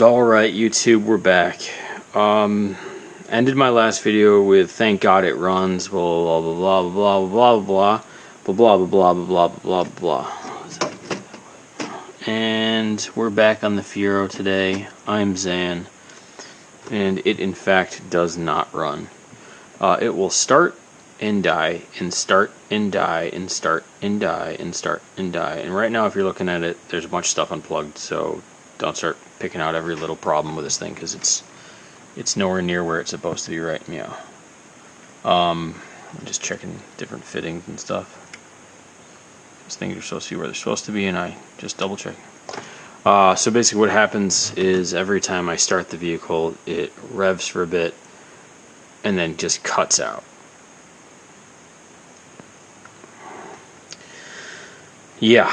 Alright, YouTube, we're back. Ended my last video with thank God it runs, blah blah blah blah blah blah blah blah blah blah blah blah blah blah. And we're back on the Fiero today. I'm Zan, and it in fact does not run. It will start and die and start and die and start and die and start and die. And right now, if you're looking at it, there's a bunch of stuff unplugged, so don't start picking out every little problem with this thing, because it's nowhere near where it's supposed to be right now. I'm just checking different fittings and stuff. These things are supposed to be where they're supposed to be, and I just double check. So basically what happens is every time I start the vehicle, it revs for a bit and then just cuts out. Yeah,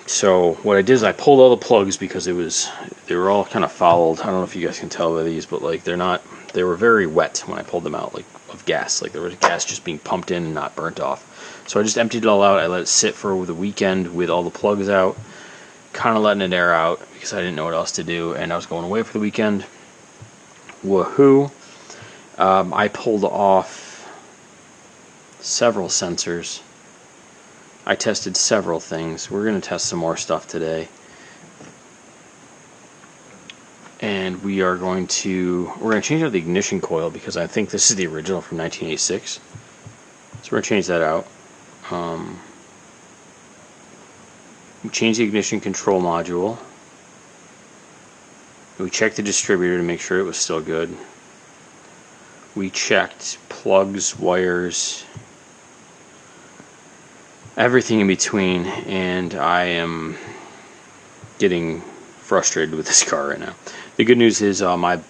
so what I did is I pulled all the plugs because they were all kind of fouled. I don't know if you guys can tell by these, but like they were very wet when I pulled them out, like of gas. Like there was gas just being pumped in and not burnt off. So I just emptied it all out. I let it sit for the weekend with all the plugs out, kind of letting it air out because I didn't know what else to do, and I was going away for the weekend. Woohoo! I pulled off several sensors. I tested several things. We're going to test some more stuff today. And we're going to change out the ignition coil because I think this is the original from 1986. So we're going to change that out. We changed the ignition control module. We checked the distributor to make sure it was still good. We checked plugs, wires, everything in between, and I am getting frustrated with this car right now. The good news is my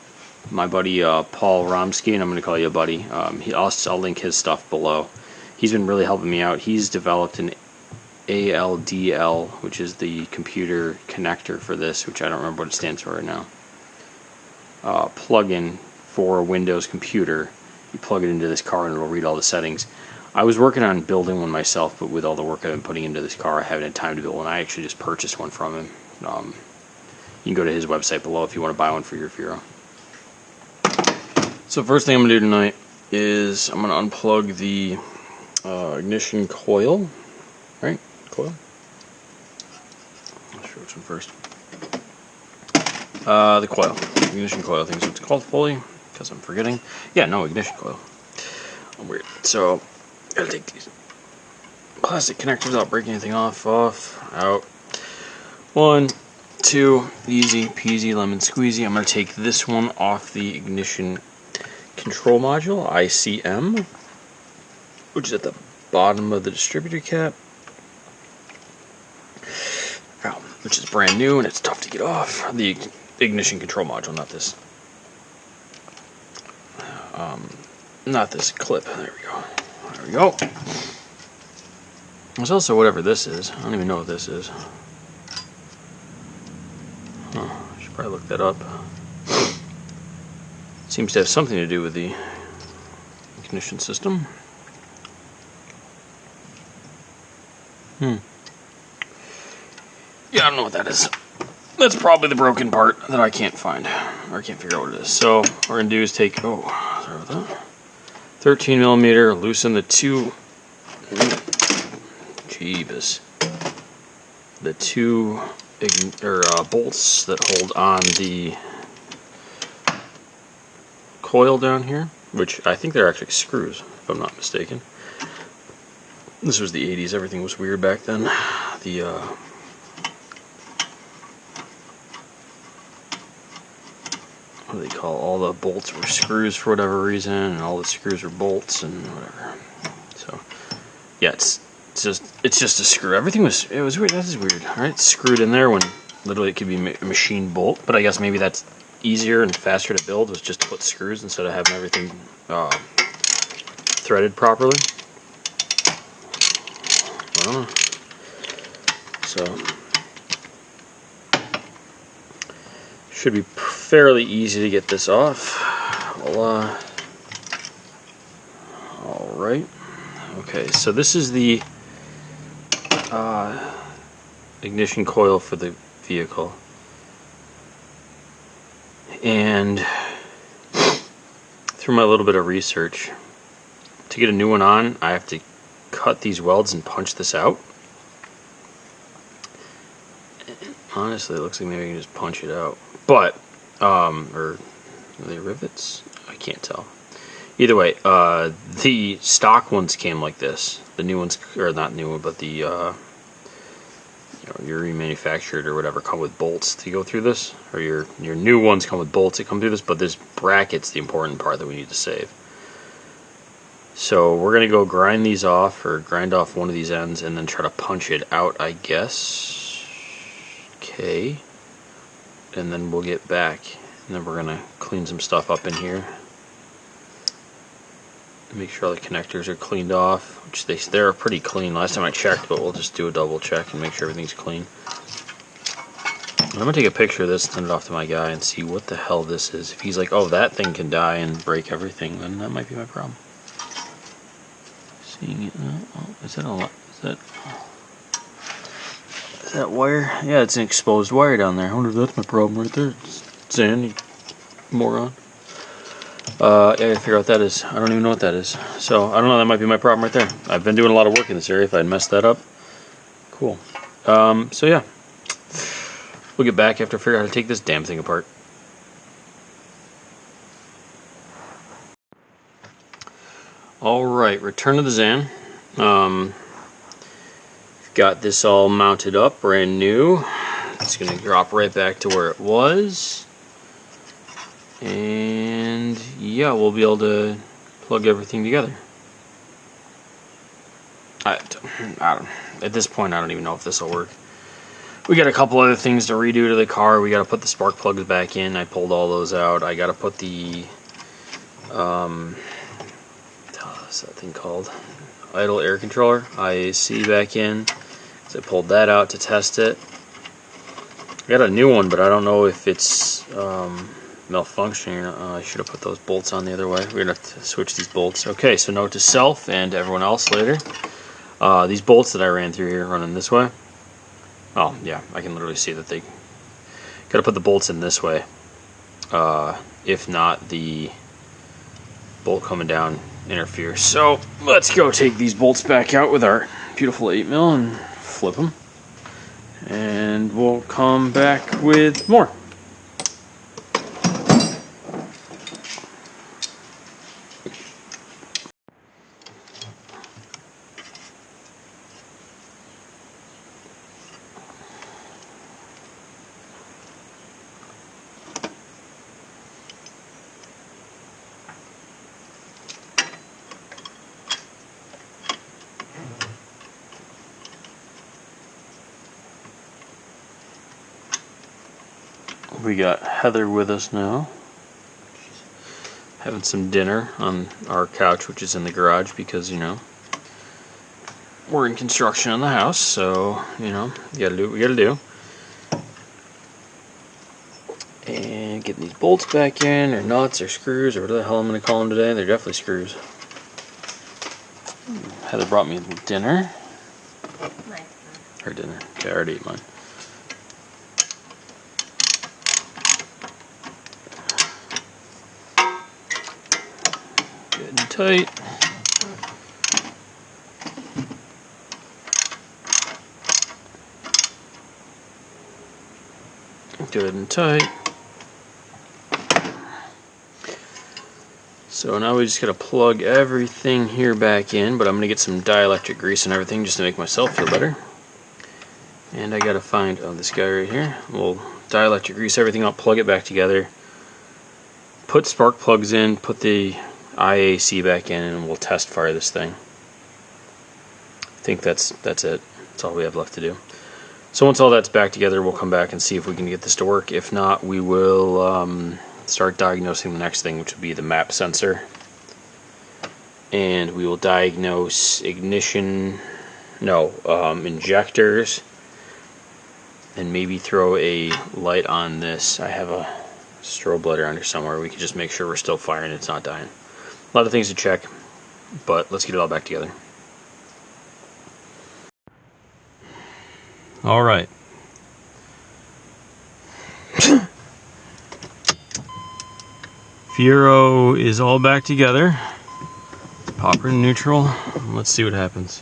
buddy Paul Romsky, and I'm going to call you a buddy, I'll link his stuff below. He's been really helping me out. He's developed an ALDL, which is the computer connector for this, which I don't remember what it stands for right now. Plug-in for a Windows computer. You plug it into this car and it'll read all the settings. I was working on building one myself, but with all the work I've been putting into this car, I haven't had time to build one. I actually just purchased one from him. You can go to his website below if you want to buy one for your Fiero. So first thing I'm going to do tonight is I'm going to unplug the ignition coil. Right? Coil? Let's show which one first. The coil. Ignition coil, I think is what it's called fully, because I'm forgetting. Yeah, no, ignition coil. I'm weird. So, gotta take these plastic connectors without breaking anything off, out. 1, 2, easy peasy lemon squeezy. I'm going to take this one off the ignition control module, ICM, which is at the bottom of the distributor cap, which is brand new and it's tough to get off. The ignition control module, not this. Not this clip. There we go. There we go. There's also whatever this is. I don't even know what this is. I should probably look that up. Seems to have something to do with the ignition system. Yeah, I don't know what that is. That's probably the broken part that I can't find, or I can't figure out what it is. So what we're going to do is take, sorry about that, 13 millimeter, loosen the two bolts that hold on the coil down here, which I think they're actually screws, if I'm not mistaken. This was the 80s, everything was weird back then. What do they call, all the bolts were screws for whatever reason, and all the screws were bolts and whatever. So yeah, it's just a screw. It was weird. That is weird. All right, it's screwed in there when literally it could be a machine bolt, but I guess maybe that's easier and faster to build, was just to put screws instead of having everything threaded properly. I don't know. So should be fairly easy to get this off. Well, all right. Okay, so this is the ignition coil for the vehicle. And through my little bit of research, to get a new one on, I have to cut these welds and punch this out. Honestly, it looks like maybe I can just punch it out. But, or are they rivets? I can't tell. Either way, the stock ones came like this. The new ones, or not new one, but the, your remanufactured or whatever, come with bolts to go through this. Or your new ones come with bolts that come through this, but this bracket's the important part that we need to save. So we're going to go grind these off, or grind off one of these ends, and then try to punch it out, I guess. Okay. And then we'll get back, and then we're going to clean some stuff up in here. Make sure all the connectors are cleaned off, which they're pretty clean. Last time I checked, but we'll just do a double check and make sure everything's clean. I'm going to take a picture of this, send it off to my guy, and see what the hell this is. If he's like, oh, that thing can die and break everything, then that might be my problem. Seeing it now. Oh, is that wire? Yeah, it's an exposed wire down there. I wonder if that's my problem right there. Zan, you moron. I gotta figure out what that is. I don't even know what that is. So, I don't know, that might be my problem right there. I've been doing a lot of work in this area. If I'd messed that up, cool. So yeah. We'll get back after I figure out how to take this damn thing apart. Alright, return to the Zan. Got this all mounted up, brand new. It's going to drop right back to where it was. And yeah, we'll be able to plug everything together. At this point, I don't even know if this will work. We got a couple other things to redo to the car. We got to put the spark plugs back in. I pulled all those out. I got to put the what's that thing called? Idle air controller, IAC, back in. So I pulled that out to test it. I got a new one, but I don't know if it's malfunctioning. I should have put those bolts on the other way. We're gonna have to switch these bolts. Okay, so note to self and everyone else later. These bolts that I ran through here running this way. Oh yeah, I can literally see that they gotta put the bolts in this way. If not, the bolt coming down interferes. So let's go take these bolts back out with our beautiful 8mm and flip them, and we'll come back with more. We got Heather with us now, having some dinner on our couch, which is in the garage because, you know, we're in construction on the house, so, you know, you gotta do what we gotta do. And getting these bolts back in, or nuts, or screws, or whatever the hell I'm gonna call them today. They're definitely screws. Heather brought me dinner. Her dinner. Okay, I already ate mine. Good and tight. Good and tight. So now we just gotta plug everything here back in, but I'm gonna get some dielectric grease and everything just to make myself feel better. And I gotta find this guy right here. We'll dielectric grease everything up, plug it back together, put spark plugs in, put the IAC back in, and we'll test fire this thing. I think that's it. That's all we have left to do. So once all that's back together, we'll come back and see if we can get this to work. If not, we will start diagnosing the next thing, which will be the map sensor. And we will diagnose injectors, and maybe throw a light on this. I have a strobe light around here somewhere. We can just make sure we're still firing, it's not dying. A lot of things to check, but let's get it all back together. All right. Fiero is all back together. Pop her in neutral. Let's see what happens.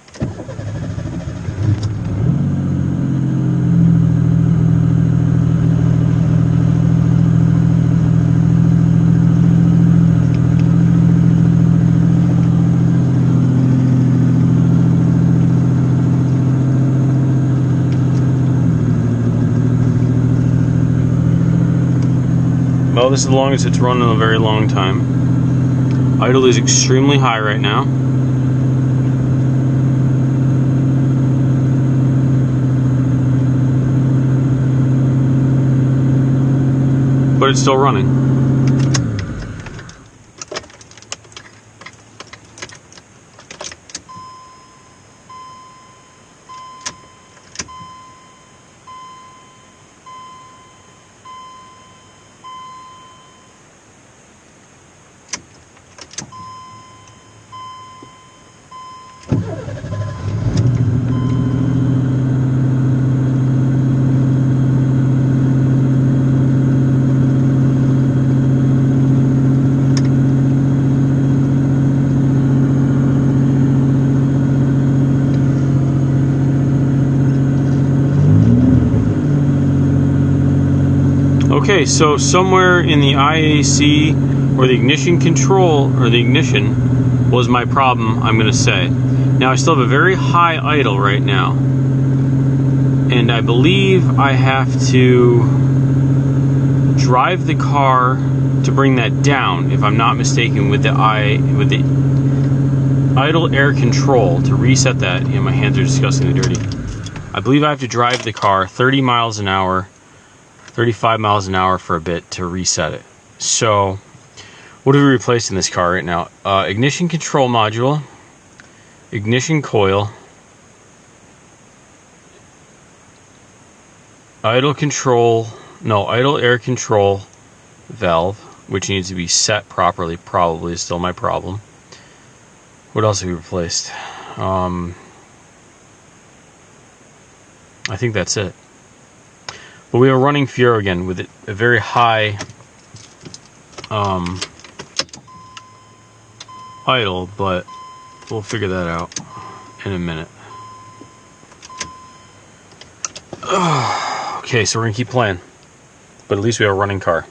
Well, this is the longest it's run in a very long time. Idle is extremely high right now. But it's still running. Okay, so somewhere in the IAC or the ignition control or the ignition was my problem, I'm going to say. Now I still have a very high idle right now, and I believe I have to drive the car to bring that down, if I'm not mistaken, with the idle air control to reset that. Yeah, my hands are disgustingly dirty. I believe I have to drive the car 30 miles an hour 35 miles an hour for a bit to reset it. So, what are we replacing this car right now? Ignition control module, ignition coil, idle air control valve, which needs to be set properly, probably is still my problem. What else have we replaced? I think that's it. But we are running Fiero again with a very high idle, but we'll figure that out in a minute. Okay, so we're gonna keep playing, but at least we have a running car.